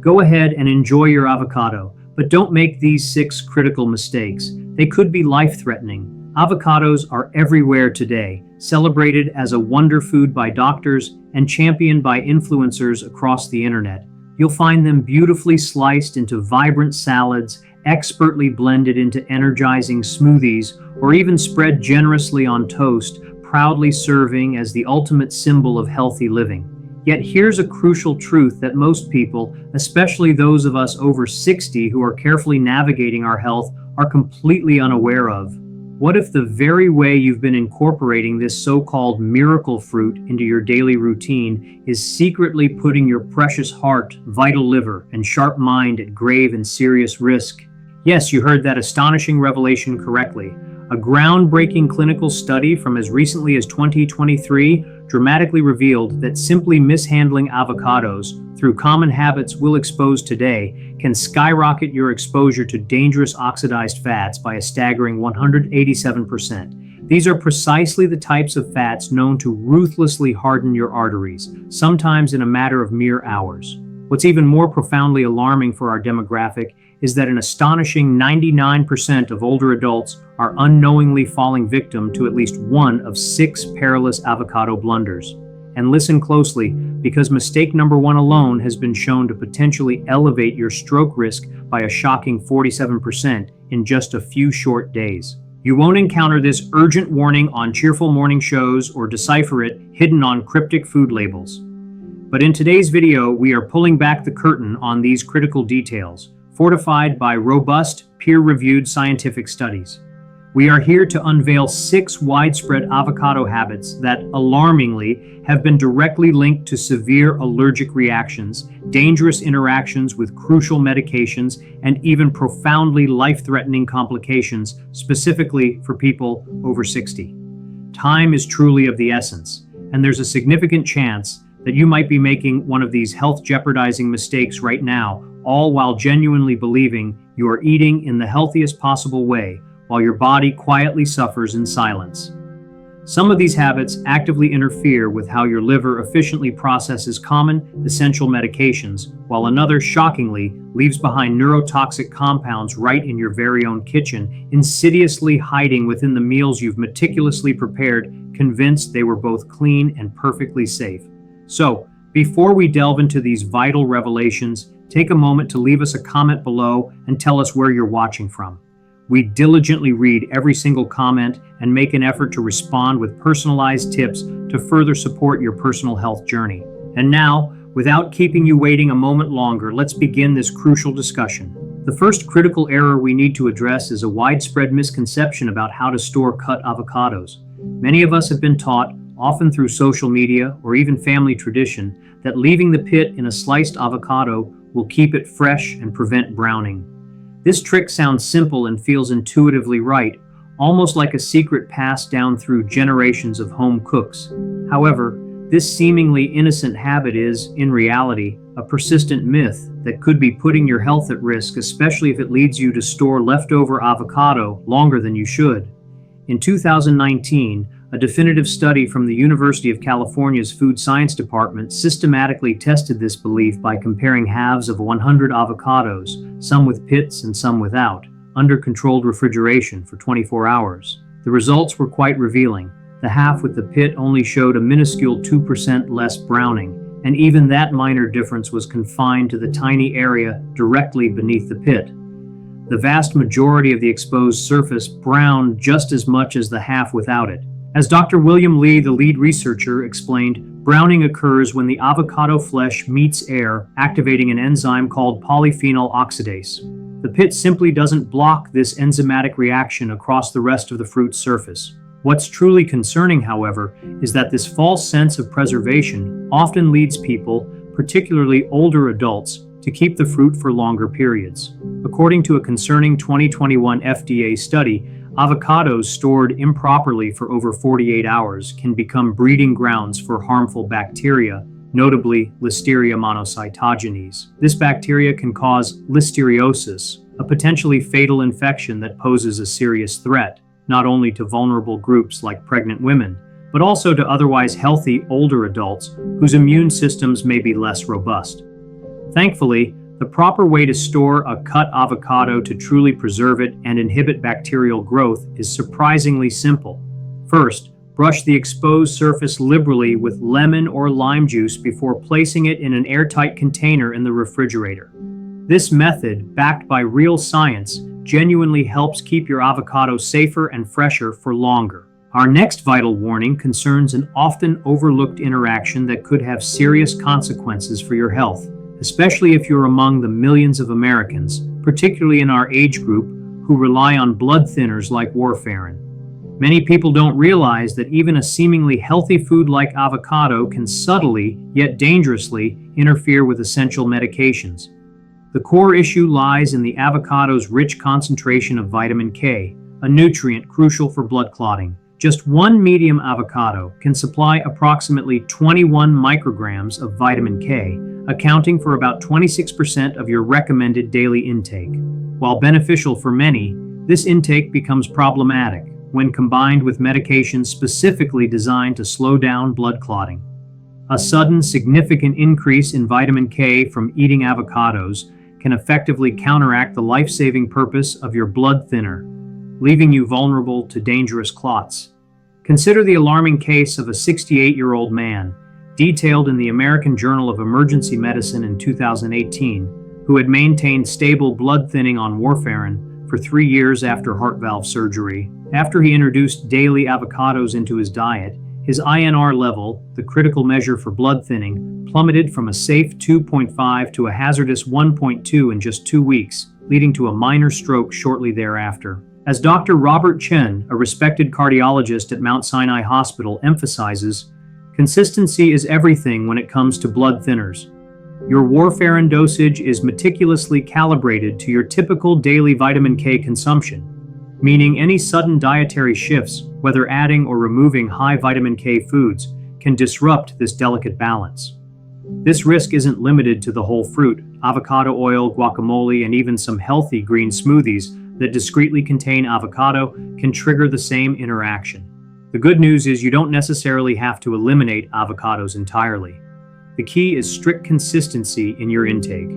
Go ahead and enjoy your avocado, but don't make these 6 critical mistakes. They could be life-threatening. Avocados are everywhere today, celebrated as a wonder food by doctors and championed by influencers across the internet. You'll find them beautifully sliced into vibrant salads, expertly blended into energizing smoothies, or even spread generously on toast, proudly serving as the ultimate symbol of healthy living. Yet here's a crucial truth that most people, especially those of us over 60 who are carefully navigating our health, are completely unaware of. What if the very way you've been incorporating this so-called miracle fruit into your daily routine is secretly putting your precious heart, vital liver, and sharp mind at grave and serious risk? Yes, you heard that astonishing revelation correctly. A groundbreaking clinical study from as recently as 2023 dramatically revealed that simply mishandling avocados through common habits we'll expose today can skyrocket your exposure to dangerous oxidized fats by a staggering 187%. These are precisely the types of fats known to ruthlessly harden your arteries, sometimes in a matter of mere hours. What's even more profoundly alarming for our demographic is that an astonishing 99% of older adults are unknowingly falling victim to at least one of 6 perilous avocado blunders. And listen closely, because mistake number 1 alone has been shown to potentially elevate your stroke risk by a shocking 47% in just a few short days. You won't encounter this urgent warning on cheerful morning shows or decipher it hidden on cryptic food labels. But in today's video, we are pulling back the curtain on these critical details, fortified by robust, peer-reviewed scientific studies. We are here to unveil 6 widespread avocado habits that, alarmingly, have been directly linked to severe allergic reactions, dangerous interactions with crucial medications, and even profoundly life-threatening complications, specifically for people over 60. Time is truly of the essence, and there's a significant chance that you might be making one of these health-jeopardizing mistakes right now, all while genuinely believing you are eating in the healthiest possible way, while your body quietly suffers in silence. Some of these habits actively interfere with how your liver efficiently processes common, essential medications, while another, shockingly, leaves behind neurotoxic compounds right in your very own kitchen, insidiously hiding within the meals you've meticulously prepared, convinced they were both clean and perfectly safe. So, before we delve into these vital revelations, take a moment to leave us a comment below and tell us where you're watching from. We diligently read every single comment and make an effort to respond with personalized tips to further support your personal health journey. And now, without keeping you waiting a moment longer, let's begin this crucial discussion. The first critical error we need to address is a widespread misconception about how to store cut avocados. Many of us have been taught, often through social media or even family tradition, that leaving the pit in a sliced avocado will keep it fresh and prevent browning. This trick sounds simple and feels intuitively right, almost like a secret passed down through generations of home cooks. However, this seemingly innocent habit is, in reality, a persistent myth that could be putting your health at risk, especially if it leads you to store leftover avocado longer than you should. In 2019, a definitive study from the University of California's Food Science Department systematically tested this belief by comparing halves of 100 avocados, some with pits and some without, under controlled refrigeration for 24 hours. The results were quite revealing. The half with the pit only showed a minuscule 2% less browning, and even that minor difference was confined to the tiny area directly beneath the pit. The vast majority of the exposed surface browned just as much as the half without it. As Dr. William Lee, the lead researcher, explained, browning occurs when the avocado flesh meets air, activating an enzyme called polyphenol oxidase. The pit simply doesn't block this enzymatic reaction across the rest of the fruit's surface. What's truly concerning, however, is that this false sense of preservation often leads people, particularly older adults, to keep the fruit for longer periods. According to a concerning 2021 FDA study, avocados stored improperly for over 48 hours can become breeding grounds for harmful bacteria, notably Listeria monocytogenes. This bacteria can cause listeriosis, a potentially fatal infection that poses a serious threat, not only to vulnerable groups like pregnant women, but also to otherwise healthy older adults whose immune systems may be less robust. Thankfully, The proper way to store a cut avocado to truly preserve it and inhibit bacterial growth is surprisingly simple. First, brush the exposed surface liberally with lemon or lime juice before placing it in an airtight container in the refrigerator. This method, backed by real science, genuinely helps keep your avocado safer and fresher for longer. Our next vital warning concerns an often overlooked interaction that could have serious consequences for your health, especially if you're among the millions of Americans, particularly in our age group, who rely on blood thinners like warfarin. Many people don't realize that even a seemingly healthy food like avocado can subtly, yet dangerously, interfere with essential medications. The core issue lies in the avocado's rich concentration of vitamin K, a nutrient crucial for blood clotting. Just one medium avocado can supply approximately 21 micrograms of vitamin K, accounting for about 26% of your recommended daily intake. While beneficial for many, this intake becomes problematic when combined with medications specifically designed to slow down blood clotting. A sudden, significant increase in vitamin K from eating avocados can effectively counteract the life-saving purpose of your blood thinner, leaving you vulnerable to dangerous clots. Consider the alarming case of a 68-year-old man, detailed in the American Journal of Emergency Medicine in 2018, who had maintained stable blood thinning on warfarin for 3 years after heart valve surgery. After he introduced daily avocados into his diet, his INR level, the critical measure for blood thinning, plummeted from a safe 2.5 to a hazardous 1.2 in just 2 weeks, leading to a minor stroke shortly thereafter. As Dr. Robert Chen, a respected cardiologist at Mount Sinai Hospital, emphasizes, consistency is everything when it comes to blood thinners. Your warfarin dosage is meticulously calibrated to your typical daily vitamin K consumption, meaning any sudden dietary shifts, whether adding or removing high vitamin K foods, can disrupt this delicate balance. This risk isn't limited to the whole fruit. Avocado oil, guacamole, and even some healthy green smoothies that discreetly contain avocado can trigger the same interaction. The good news is you don't necessarily have to eliminate avocados entirely. The key is strict consistency in your intake.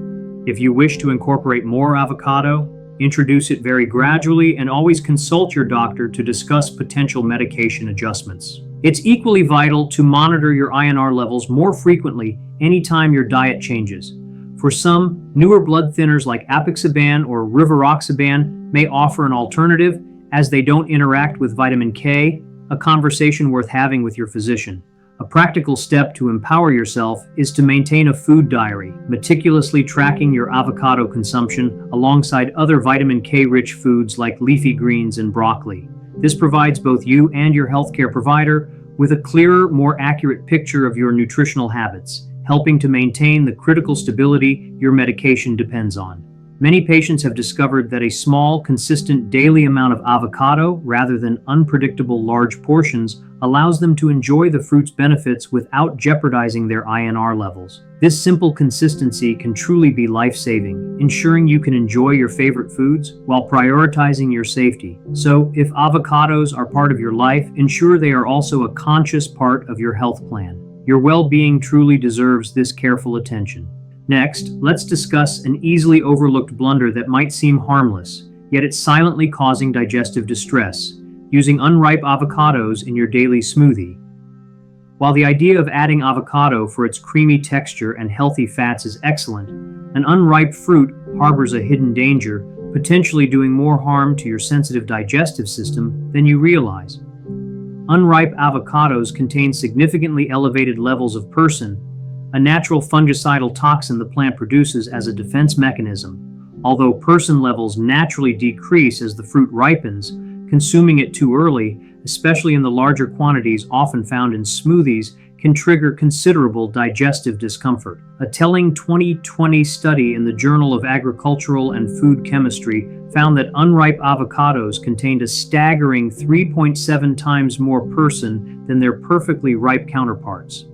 If you wish to incorporate more avocado, introduce it very gradually and always consult your doctor to discuss potential medication adjustments. It's equally vital to monitor your INR levels more frequently anytime your diet changes. For some, newer blood thinners like apixaban or rivaroxaban may offer an alternative as they don't interact with vitamin K, a conversation worth having with your physician. A practical step to empower yourself is to maintain a food diary, meticulously tracking your avocado consumption alongside other vitamin K-rich foods like leafy greens and broccoli. This provides both you and your healthcare provider with a clearer, more accurate picture of your nutritional habits, helping to maintain the critical stability your medication depends on. Many patients have discovered that a small, consistent daily amount of avocado, rather than unpredictable large portions, allows them to enjoy the fruit's benefits without jeopardizing their INR levels. This simple consistency can truly be life-saving, ensuring you can enjoy your favorite foods while prioritizing your safety. So, if avocados are part of your life, ensure they are also a conscious part of your health plan. Your well-being truly deserves this careful attention. Next, let's discuss an easily overlooked blunder that might seem harmless, yet it's silently causing digestive distress: using unripe avocados in your daily smoothie. While the idea of adding avocado for its creamy texture and healthy fats is excellent, an unripe fruit harbors a hidden danger, potentially doing more harm to your sensitive digestive system than you realize. Unripe avocados contain significantly elevated levels of persin, a natural fungicidal toxin the plant produces as a defense mechanism. Although persin levels naturally decrease as the fruit ripens, consuming it too early, especially in the larger quantities often found in smoothies, can trigger considerable digestive discomfort. A telling 2020 study in the Journal of Agricultural and Food Chemistry found that unripe avocados contained a staggering 3.7 times more persin than their perfectly ripe counterparts.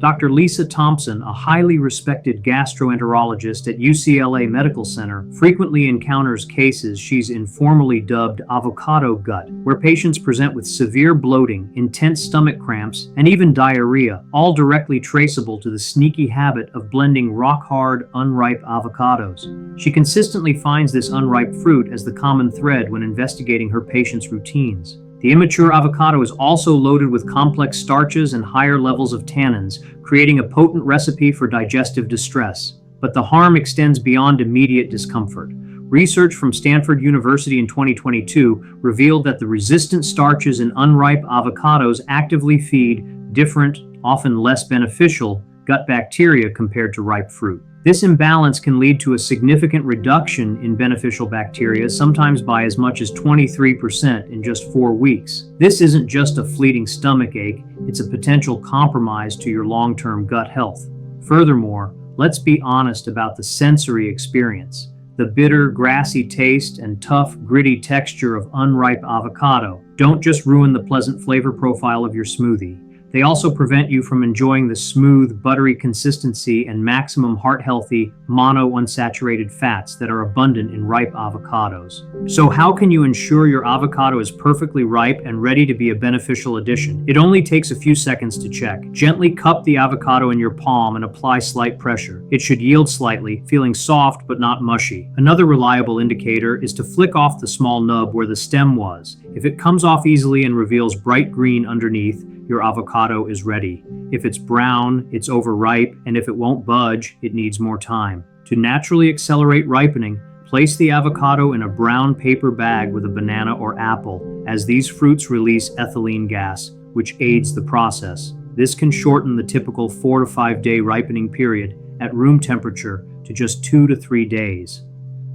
Dr. Lisa Thompson, a highly respected gastroenterologist at UCLA Medical Center, frequently encounters cases she's informally dubbed avocado gut, where patients present with severe bloating, intense stomach cramps, and even diarrhea, all directly traceable to the sneaky habit of blending rock-hard, unripe avocados. She consistently finds this unripe fruit as the common thread when investigating her patients' routines. The immature avocado is also loaded with complex starches and higher levels of tannins, creating a potent recipe for digestive distress. But the harm extends beyond immediate discomfort. Research from Stanford University in 2022 revealed that the resistant starches in unripe avocados actively feed different, often less beneficial, gut bacteria compared to ripe fruit. This imbalance can lead to a significant reduction in beneficial bacteria, sometimes by as much as 23% in just 4 weeks. This isn't just a fleeting stomach ache, it's a potential compromise to your long-term gut health. Furthermore, let's be honest about the sensory experience. The bitter, grassy taste and tough, gritty texture of unripe avocado don't just ruin the pleasant flavor profile of your smoothie. They also prevent you from enjoying the smooth, buttery consistency and maximum heart-healthy, monounsaturated fats that are abundant in ripe avocados. So how can you ensure your avocado is perfectly ripe and ready to be a beneficial addition? It only takes a few seconds to check. Gently cup the avocado in your palm and apply slight pressure. It should yield slightly, feeling soft but not mushy. Another reliable indicator is to flick off the small nub where the stem was. If it comes off easily and reveals bright green underneath, your avocado is ready. If it's brown, it's overripe, and if it won't budge, it needs more time. To naturally accelerate ripening, place the avocado in a brown paper bag with a banana or apple, as these fruits release ethylene gas, which aids the process. This can shorten the typical 4 to 5 day ripening period at room temperature to just 2 to 3 days.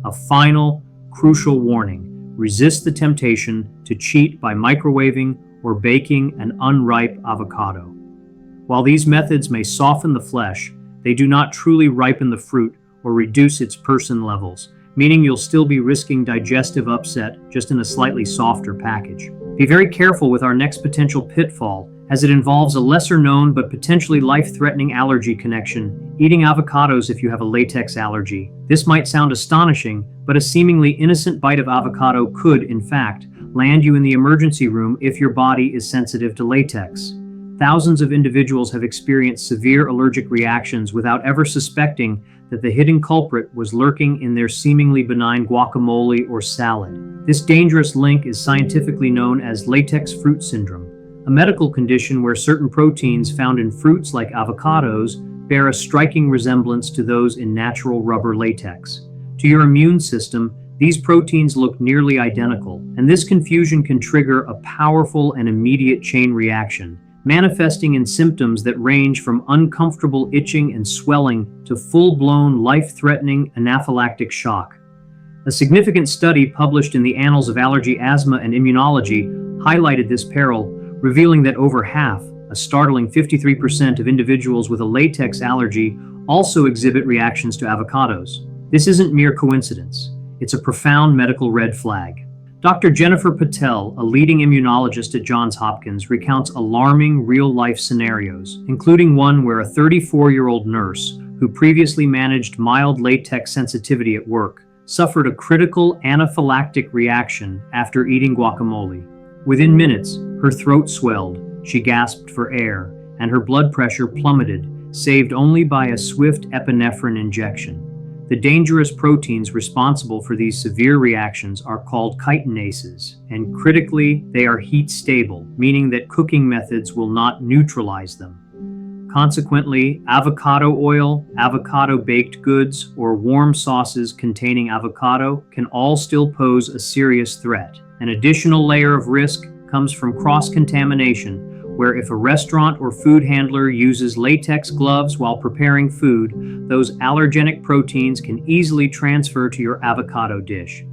A final, crucial warning: resist the temptation to cheat by microwaving or baking an unripe avocado. While these methods may soften the flesh, they do not truly ripen the fruit or reduce its person levels, meaning you'll still be risking digestive upset, just in a slightly softer package. Be very careful with our next potential pitfall, as it involves a lesser-known but potentially life-threatening allergy connection: eating avocados if you have a latex allergy. This might sound astonishing, but a seemingly innocent bite of avocado could, in fact, land you in the emergency room if your body is sensitive to latex. Thousands of individuals have experienced severe allergic reactions without ever suspecting that the hidden culprit was lurking in their seemingly benign guacamole or salad. This dangerous link is scientifically known as latex fruit syndrome, a medical condition where certain proteins found in fruits like avocados bear a striking resemblance to those in natural rubber latex. To your immune system, these proteins look nearly identical, and this confusion can trigger a powerful and immediate chain reaction, manifesting in symptoms that range from uncomfortable itching and swelling to full-blown, life-threatening anaphylactic shock. A significant study published in the Annals of Allergy, Asthma, and Immunology highlighted this peril, revealing that over half, a startling 53% of individuals with a latex allergy, also exhibit reactions to avocados. This isn't mere coincidence. It's a profound medical red flag. Dr. Jennifer Patel, a leading immunologist at Johns Hopkins, recounts alarming real-life scenarios, including one where a 34-year-old nurse, who previously managed mild latex sensitivity at work, suffered a critical anaphylactic reaction after eating guacamole. Within minutes, her throat swelled, she gasped for air, and her blood pressure plummeted, saved only by a swift epinephrine injection. The dangerous proteins responsible for these severe reactions are called chitinases, and critically, they are heat stable, meaning that cooking methods will not neutralize them. Consequently, avocado oil, avocado baked goods, or warm sauces containing avocado can all still pose a serious threat. An additional layer of risk comes from cross-contamination, where if a restaurant or food handler uses latex gloves while preparing food, those allergenic proteins can easily transfer to your avocado dish.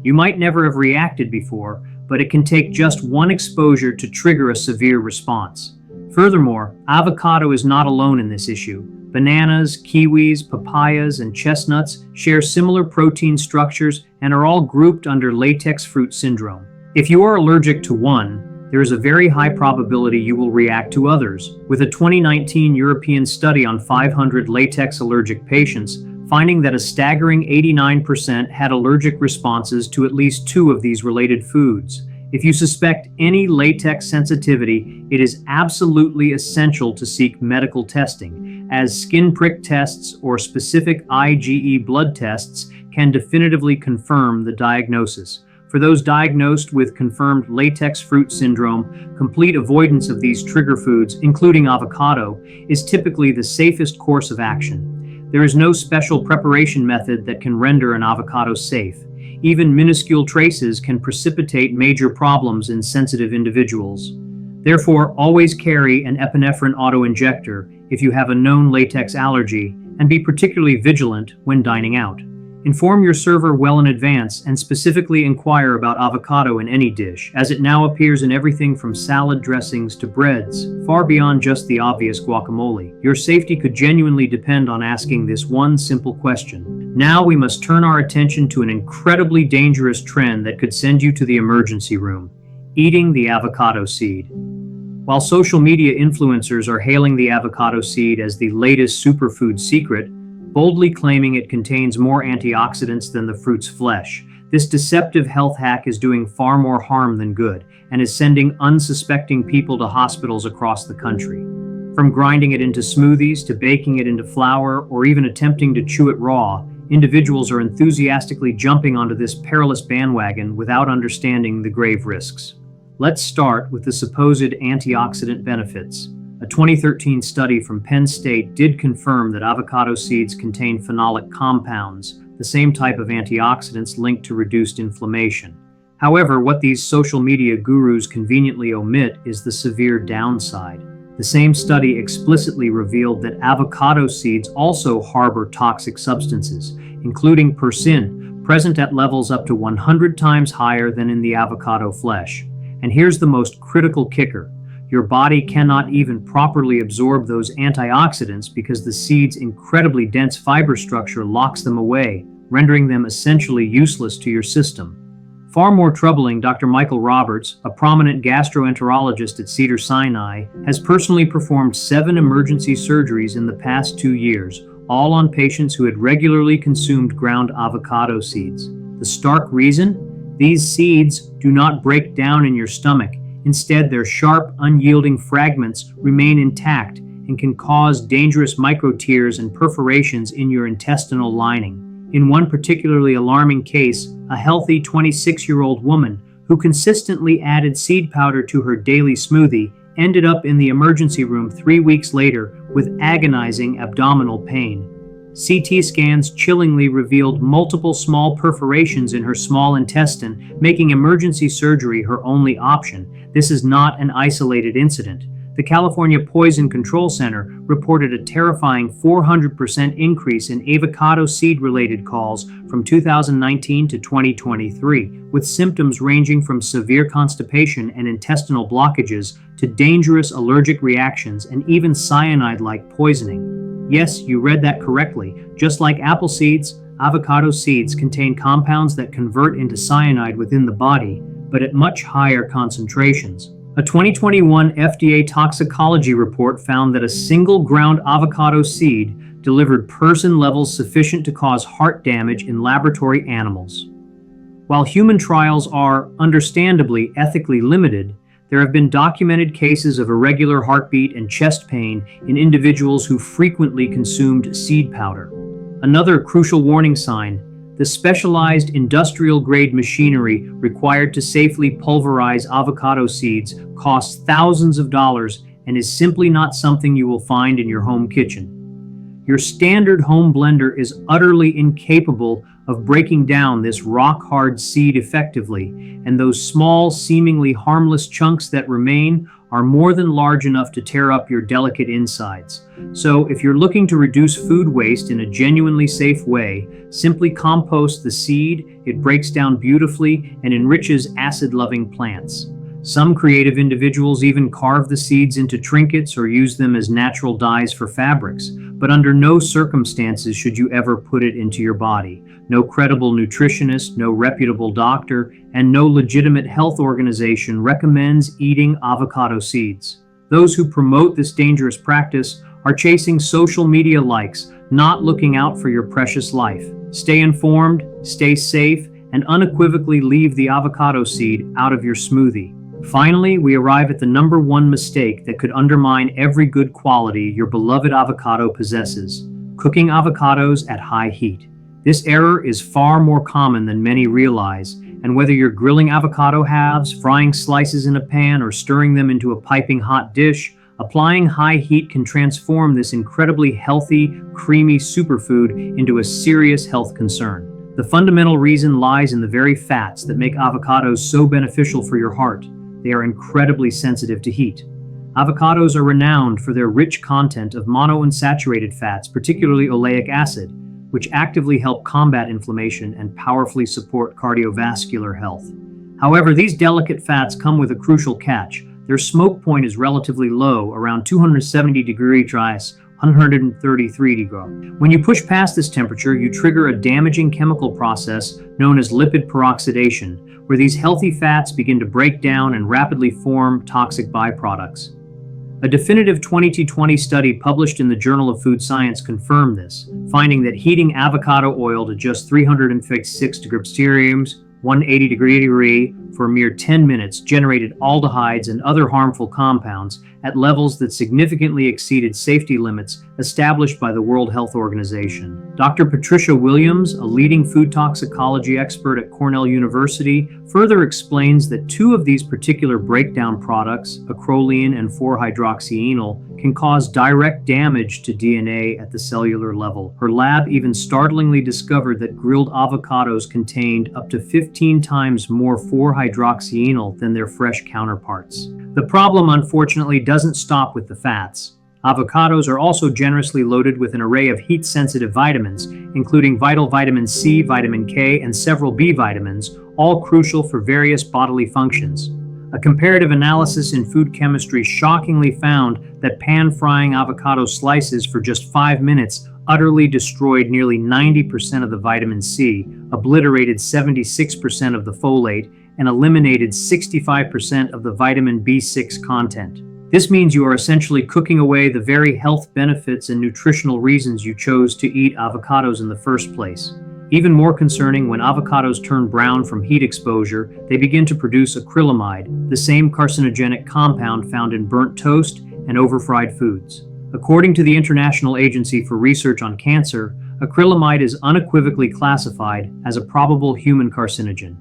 You might never have reacted before, but it can take just one exposure to trigger a severe response. Furthermore, avocado is not alone in this issue. Bananas, kiwis, papayas, and chestnuts share similar protein structures and are all grouped under latex fruit syndrome. If you are allergic to one, there is a very high probability you will react to others, with a 2019 European study on 500 latex allergic patients finding that a staggering 89% had allergic responses to at least two of these related foods. If you suspect any latex sensitivity, it is absolutely essential to seek medical testing, as skin prick tests or specific IgE blood tests can definitively confirm the diagnosis. For those diagnosed with confirmed latex fruit syndrome, complete avoidance of these trigger foods, including avocado, is typically the safest course of action. There is no special preparation method that can render an avocado safe. Even minuscule traces can precipitate major problems in sensitive individuals. Therefore, always carry an epinephrine auto-injector if you have a known latex allergy, and be particularly vigilant when dining out. Inform your server well in advance and specifically inquire about avocado in any dish, as it now appears in everything from salad dressings to breads, far beyond just the obvious guacamole. Your safety could genuinely depend on asking this one simple question. Now we must turn our attention to an incredibly dangerous trend that could send you to the emergency room: eating the avocado seed. While social media influencers are hailing the avocado seed as the latest superfood secret, boldly claiming it contains more antioxidants than the fruit's flesh, this deceptive health hack is doing far more harm than good and is sending unsuspecting people to hospitals across the country. From grinding it into smoothies to baking it into flour or even attempting to chew it raw, individuals are enthusiastically jumping onto this perilous bandwagon without understanding the grave risks. Let's start with the supposed antioxidant benefits. A 2013 study from Penn State did confirm that avocado seeds contain phenolic compounds, the same type of antioxidants linked to reduced inflammation. However, what these social media gurus conveniently omit is the severe downside. The same study explicitly revealed that avocado seeds also harbor toxic substances, including persin, present at levels up to 100 times higher than in the avocado flesh. And here's the most critical kicker. Your body cannot even properly absorb those antioxidants because the seed's incredibly dense fiber structure locks them away, rendering them essentially useless to your system. Far more troubling, Dr. Michael Roberts, a prominent gastroenterologist at Cedars-Sinai, has personally performed 7 emergency surgeries in the past 2 years, all on patients who had regularly consumed ground avocado seeds. The stark reason? These seeds do not break down in your stomach. Instead, their sharp, unyielding fragments remain intact and can cause dangerous microtears and perforations in your intestinal lining. In one particularly alarming case, a healthy 26-year-old woman who consistently added seed powder to her daily smoothie ended up in the emergency room 3 weeks later with agonizing abdominal pain. CT scans chillingly revealed multiple small perforations in her small intestine, making emergency surgery her only option. This is not an isolated incident. The California Poison Control Center reported a terrifying 400% increase in avocado seed-related calls from 2019 to 2023, with symptoms ranging from severe constipation and intestinal blockages to dangerous allergic reactions and even cyanide-like poisoning. Yes, you read that correctly. Just like apple seeds, avocado seeds contain compounds that convert into cyanide within the body, but at much higher concentrations. A 2021 FDA toxicology report found that a single ground avocado seed delivered persin levels sufficient to cause heart damage in laboratory animals. While human trials are, understandably, ethically limited, there have been documented cases of irregular heartbeat and chest pain in individuals who frequently consumed seed powder. Another crucial warning sign: the specialized industrial-grade machinery required to safely pulverize avocado seeds costs thousands of dollars and is simply not something you will find in your home kitchen. Your standard home blender is utterly incapable of breaking down this rock-hard seed effectively, and those small, seemingly harmless chunks that remain are more than large enough to tear up your delicate insides. So, if you're looking to reduce food waste in a genuinely safe way, simply compost the seed. It breaks down beautifully and enriches acid-loving plants. Some creative individuals even carve the seeds into trinkets or use them as natural dyes for fabrics, but under no circumstances should you ever put it into your body. No credible nutritionist, no reputable doctor, and no legitimate health organization recommends eating avocado seeds. Those who promote this dangerous practice are chasing social media likes, not looking out for your precious life. Stay informed, stay safe, and unequivocally leave the avocado seed out of your smoothie. Finally, we arrive at the number one mistake that could undermine every good quality your beloved avocado possesses: cooking avocados at high heat. This error is far more common than many realize, and whether you're grilling avocado halves, frying slices in a pan, or stirring them into a piping hot dish, applying high heat can transform this incredibly healthy, creamy superfood into a serious health concern. The fundamental reason lies in the very fats that make avocados so beneficial for your heart. They are incredibly sensitive to heat. Avocados are renowned for their rich content of monounsaturated fats, particularly oleic acid, which actively help combat inflammation and powerfully support cardiovascular health. However, these delicate fats come with a crucial catch. Their smoke point is relatively low, around 270 degrees Celsius, 133 degrees. When you push past this temperature, you trigger a damaging chemical process known as lipid peroxidation, where these healthy fats begin to break down and rapidly form toxic byproducts. A definitive 2020 study published in the Journal of Food Science confirmed this, finding that heating avocado oil to just 306 degrees Celsius, 180 degrees for a mere 10 minutes generated aldehydes and other harmful compounds at levels that significantly exceeded safety limits established by the World Health Organization. Dr. Patricia Williams, a leading food toxicology expert at Cornell University, further explains that two of these particular breakdown products, acrolein and 4-hydroxyenol, can cause direct damage to DNA at the cellular level. Her lab even startlingly discovered that grilled avocados contained up to 15 times more 4-hydroxyenol than their fresh counterparts. The problem, unfortunately, doesn't stop with the fats. Avocados are also generously loaded with an array of heat-sensitive vitamins, including vital vitamin C, vitamin K, and several B vitamins, all crucial for various bodily functions. A comparative analysis in food chemistry shockingly found that pan-frying avocado slices for just 5 minutes utterly destroyed nearly 90% of the vitamin C, obliterated 76% of the folate, and eliminated 65% of the vitamin B6 content. This means you are essentially cooking away the very health benefits and nutritional reasons you chose to eat avocados in the first place. Even more concerning, when avocados turn brown from heat exposure, they begin to produce acrylamide, the same carcinogenic compound found in burnt toast and overfried foods. According to the International Agency for Research on Cancer, acrylamide is unequivocally classified as a probable human carcinogen.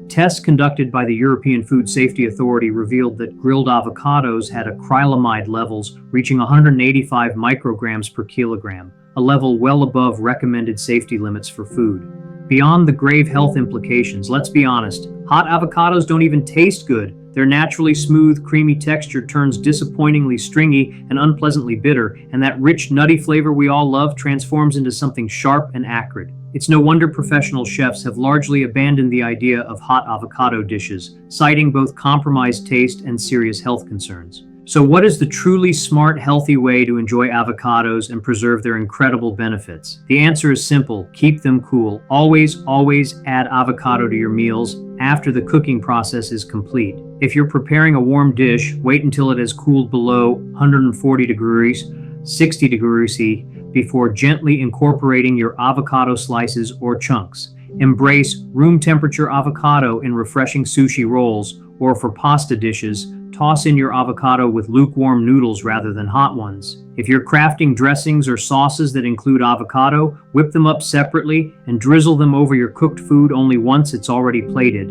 Tests conducted by the European Food Safety Authority revealed that grilled avocados had acrylamide levels reaching 185 micrograms per kilogram, a level well above recommended safety limits for food. Beyond the grave health implications, let's be honest, hot avocados don't even taste good. Their naturally smooth, creamy texture turns disappointingly stringy and unpleasantly bitter, and that rich, nutty flavor we all love transforms into something sharp and acrid. It's no wonder professional chefs have largely abandoned the idea of hot avocado dishes, citing both compromised taste and serious health concerns. So what is the truly smart, healthy way to enjoy avocados and preserve their incredible benefits? The answer is simple: keep them cool. Always add avocado to your meals after the cooking process is complete. If you're preparing a warm dish, wait until it has cooled below 140 degrees, 60 degrees C, before gently incorporating your avocado slices or chunks. Embrace room temperature avocado in refreshing sushi rolls, or for pasta dishes, toss in your avocado with lukewarm noodles rather than hot ones. If you're crafting dressings or sauces that include avocado, whip them up separately and drizzle them over your cooked food only once it's already plated.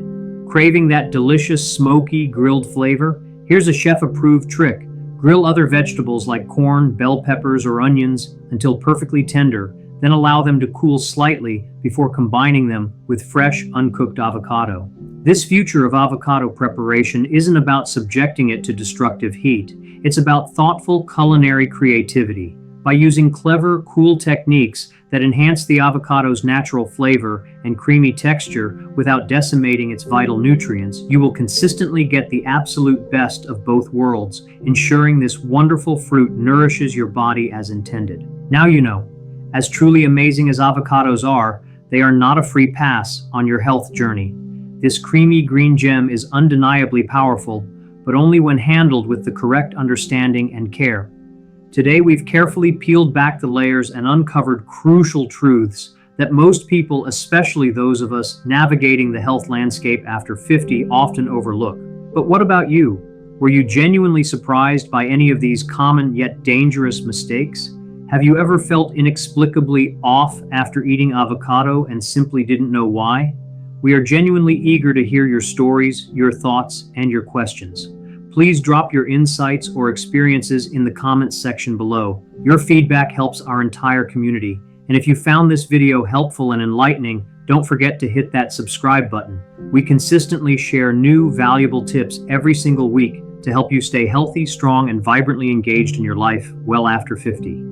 Craving that delicious, smoky, grilled flavor? Here's a chef-approved trick. Grill other vegetables like corn, bell peppers, or onions until perfectly tender, then allow them to cool slightly before combining them with fresh, uncooked avocado. This future of avocado preparation isn't about subjecting it to destructive heat. It's about thoughtful culinary creativity. By using clever, cool techniques, that enhance the avocado's natural flavor and creamy texture without decimating its vital nutrients, you will consistently get the absolute best of both worlds, ensuring this wonderful fruit nourishes your body as intended. Now you know, as truly amazing as avocados are, they are not a free pass on your health journey. This creamy green gem is undeniably powerful, but only when handled with the correct understanding and care. Today, we've carefully peeled back the layers and uncovered crucial truths that most people, especially those of us navigating the health landscape after 50, often overlook. But what about you? Were you genuinely surprised by any of these common yet dangerous mistakes? Have you ever felt inexplicably off after eating avocado and simply didn't know why? We are genuinely eager to hear your stories, your thoughts, and your questions. Please drop your insights or experiences in the comments section below. Your feedback helps our entire community. And if you found this video helpful and enlightening, don't forget to hit that subscribe button. We consistently share new, valuable tips every single week to help you stay healthy, strong, and vibrantly engaged in your life well after 50.